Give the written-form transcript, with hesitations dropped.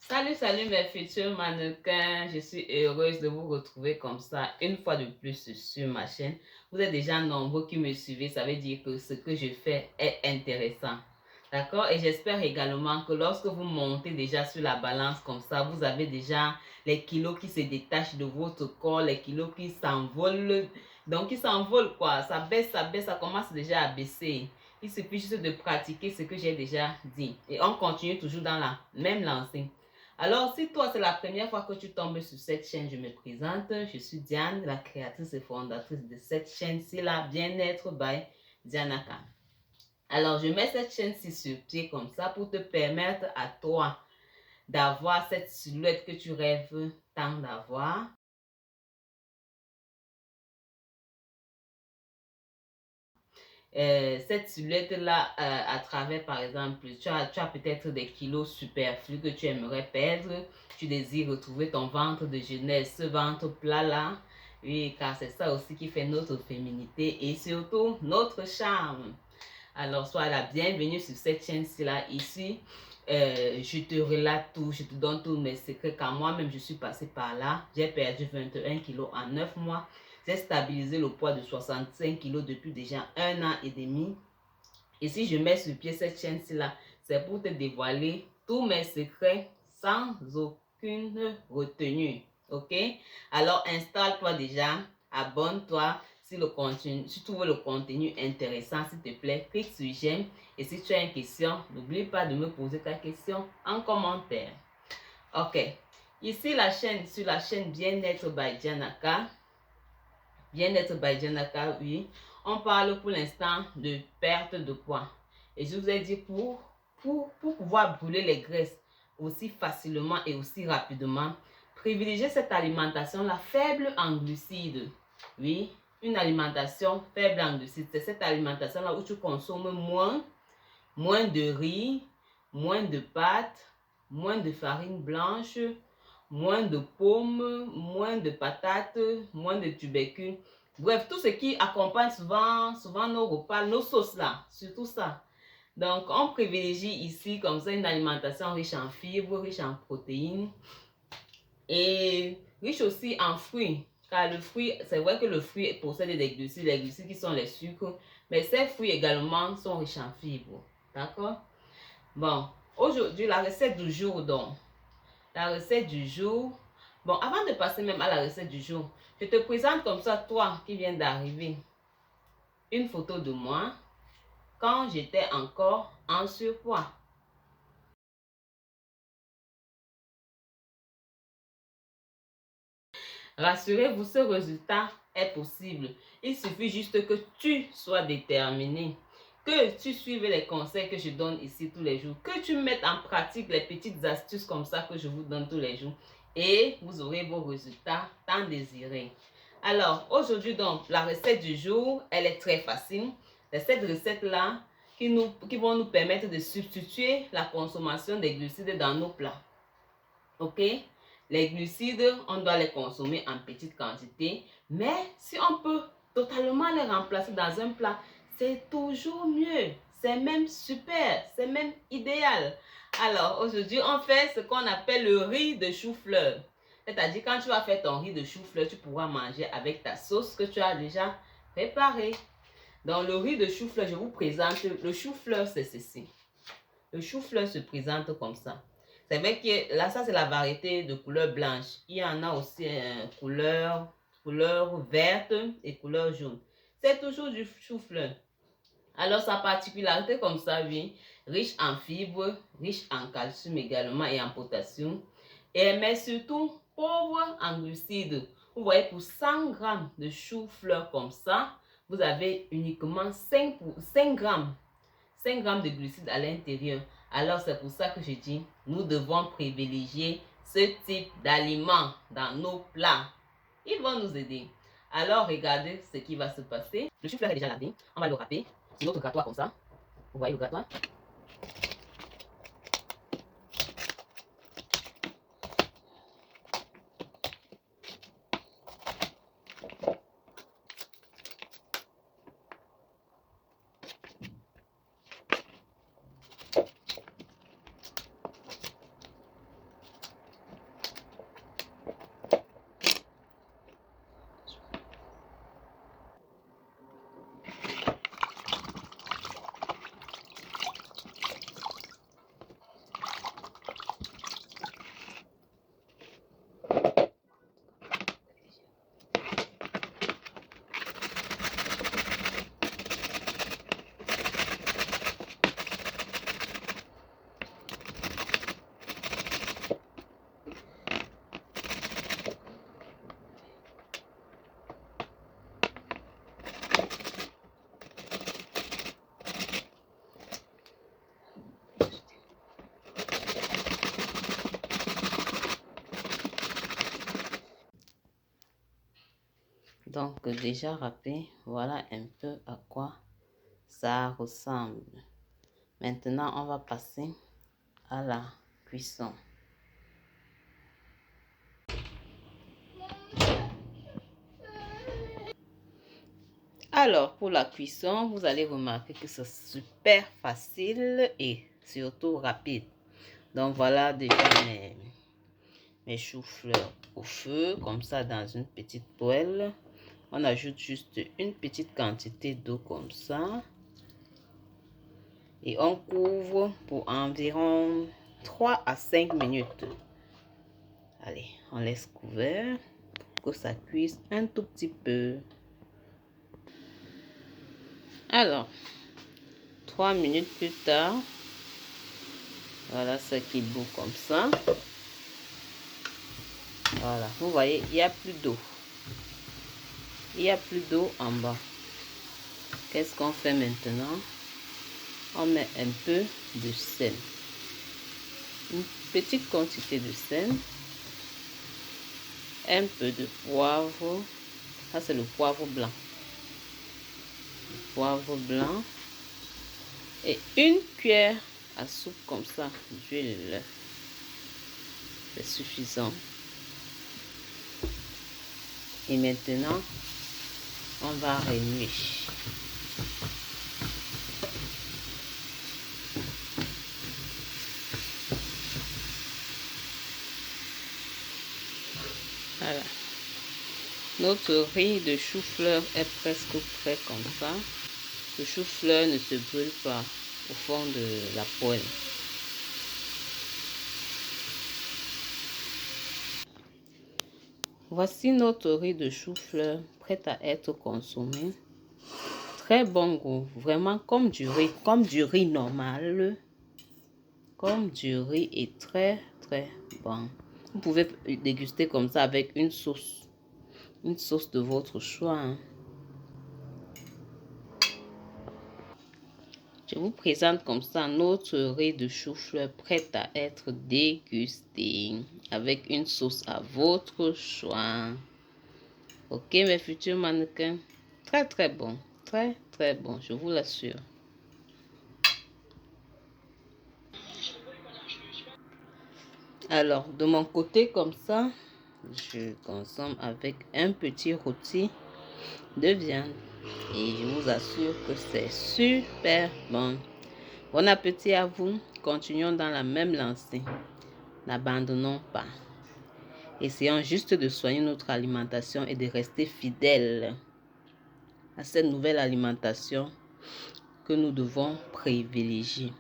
Salut, salut mes futurs mannequins, je suis heureuse de vous retrouver comme ça une fois de plus sur ma chaîne. Vous êtes déjà nombreux qui me suivez, ça veut dire que ce que je fais est intéressant. D'accord? Et j'espère également que lorsque vous montez déjà sur la balance comme ça, vous avez déjà les kilos qui se détachent de votre corps, les kilos qui s'envolent. Donc, qui s'envolent quoi, ça baisse, ça commence déjà à baisser. Il suffit juste de pratiquer ce que j'ai déjà dit. Et on continue toujours dans la même lancée. Alors, si toi, c'est la première fois que tu tombes sur cette chaîne, je me présente. Je suis Diane, la créatrice et fondatrice de cette chaîne-ci, la Bien-être by Dianaka. Alors, je mets cette chaîne-ci sur pied comme ça pour te permettre à toi d'avoir cette silhouette que tu rêves tant d'avoir. Cette silhouette-là, à travers, par exemple, tu as peut-être des kilos superflus que tu aimerais perdre. Tu désires retrouver ton ventre de jeunesse, ce ventre plat-là. Oui, car c'est ça aussi qui fait notre féminité et surtout notre charme. Alors, sois la bienvenue sur cette chaîne-ci là. Ici, je te relate tout, je te donne tous mes secrets, car moi-même, je suis passée par là. J'ai perdu 21 kilos en 9 mois. J'ai stabilisé le poids de 65 kilos depuis déjà 1 an et demi. Et si je mets sur pied cette chaîne-ci là, c'est pour te dévoiler tous mes secrets sans aucune retenue. Ok? Alors, installe-toi déjà, abonne-toi. Si tu trouves le contenu intéressant, s'il te plaît, clique sur j'aime. Et si tu as une question, n'oublie pas de me poser ta question en commentaire. Ok. Ici, sur la chaîne Bien-être by Dianaka. Bien-être by Dianaka, oui. On parle pour l'instant de perte de poids. Et je vous ai dit pour pouvoir brûler les graisses aussi facilement et aussi rapidement, privilégiez cette alimentation-là faible en glucides. Oui, une alimentation faible en glucides. C'est cette alimentation-là où tu consommes moins de riz, moins de pâtes, moins de farine blanche, moins de pommes, moins de patates, moins de tubercules. Bref, tout ce qui accompagne souvent nos repas, nos sauces là, surtout ça. Donc, on privilégie ici comme ça une alimentation riche en fibres, riche en protéines et riche aussi en fruits. Car le fruit, c'est vrai que le fruit possède des glucides, les glucides qui sont les sucres, mais ces fruits également sont riches en fibres. D'accord? Bon, aujourd'hui, la recette du jour donc. La recette du jour. Bon, avant de passer même à la recette du jour, je te présente comme ça, toi qui viens d'arriver, une photo de moi quand j'étais encore en surpoids. Rassurez-vous, ce résultat est possible. Il suffit juste que tu sois déterminé, que tu suives les conseils que je donne ici tous les jours, que tu mettes en pratique les petites astuces comme ça que je vous donne tous les jours et vous aurez vos résultats tant désirés. Alors, aujourd'hui donc, la recette du jour, elle est très facile. C'est cette recette-là qui vont nous permettre de substituer la consommation des glucides dans nos plats. Ok? Les glucides, on doit les consommer en petite quantité, mais si on peut totalement les remplacer dans un plat, c'est toujours mieux. C'est même super, c'est même idéal. Alors, aujourd'hui, on fait ce qu'on appelle le riz de chou-fleur. C'est-à-dire, quand tu vas faire ton riz de chou-fleur, tu pourras manger avec ta sauce que tu as déjà préparée. Dans le riz de chou-fleur, je vous présente le chou-fleur, c'est ceci. Le chou-fleur se présente comme ça. C'est vrai que là, ça c'est la variété de couleur blanche. Il y en a aussi couleur verte et couleur jaune. C'est toujours du chou-fleur. Alors sa particularité comme ça, oui, riche en fibres, riche en calcium également et en potassium. Mais surtout pauvre en glucides. Vous voyez, pour 100 grammes de chou-fleur comme ça, vous avez uniquement 5 grammes 5 grammes de glucides à l'intérieur. Alors c'est pour ça que je dis, nous devons privilégier ce type d'aliments dans nos plats. Ils vont nous aider. Alors regardez ce qui va se passer. Le chou-fleur est déjà lavé. On va le râper sur notre grattoir comme ça. Vous voyez le grattoir? Donc déjà râpé, voilà un peu à quoi ça ressemble. Maintenant, on va passer à la cuisson. Alors, pour la cuisson, vous allez remarquer que c'est super facile et surtout rapide. Donc, voilà déjà mes choux-fleurs au feu, comme ça, dans une petite poêle. On ajoute juste une petite quantité d'eau comme ça. Et on couvre pour environ 3 à 5 minutes. Allez, on laisse couvert pour que ça cuise un tout petit peu. Alors, 3 minutes plus tard, voilà ce qui bout comme ça. Voilà, vous voyez, il n'y a plus d'eau. Il n'y a plus d'eau en bas. Qu'est-ce qu'on fait maintenant? On met un peu de sel. Une petite quantité de sel. Un peu de poivre. Ça, c'est le poivre blanc. Le poivre blanc. Et une cuillère à soupe comme ça d'huile. C'est suffisant. Et maintenant, on va remuer. Voilà. Notre riz de chou-fleur est presque prêt comme ça. Le chou-fleur ne se brûle pas au fond de la poêle. Voici notre riz de chou-fleur prêt à être consommé. Très bon goût, vraiment comme du riz normal. Comme du riz est très bon. Vous pouvez déguster comme ça avec une sauce de votre choix. Hein. Je vous présente comme ça notre riz de chou-fleur prêt à être dégusté avec une sauce à votre choix. Ok mes futurs mannequins, très bon, très bon, je vous l'assure. Alors de mon côté comme ça, je consomme avec un petit rôti de viande et je vous assure que c'est super bon. Bon appétit à vous, continuons dans la même lancée, n'abandonnons pas. Essayons juste de soigner notre alimentation et de rester fidèles à cette nouvelle alimentation que nous devons privilégier.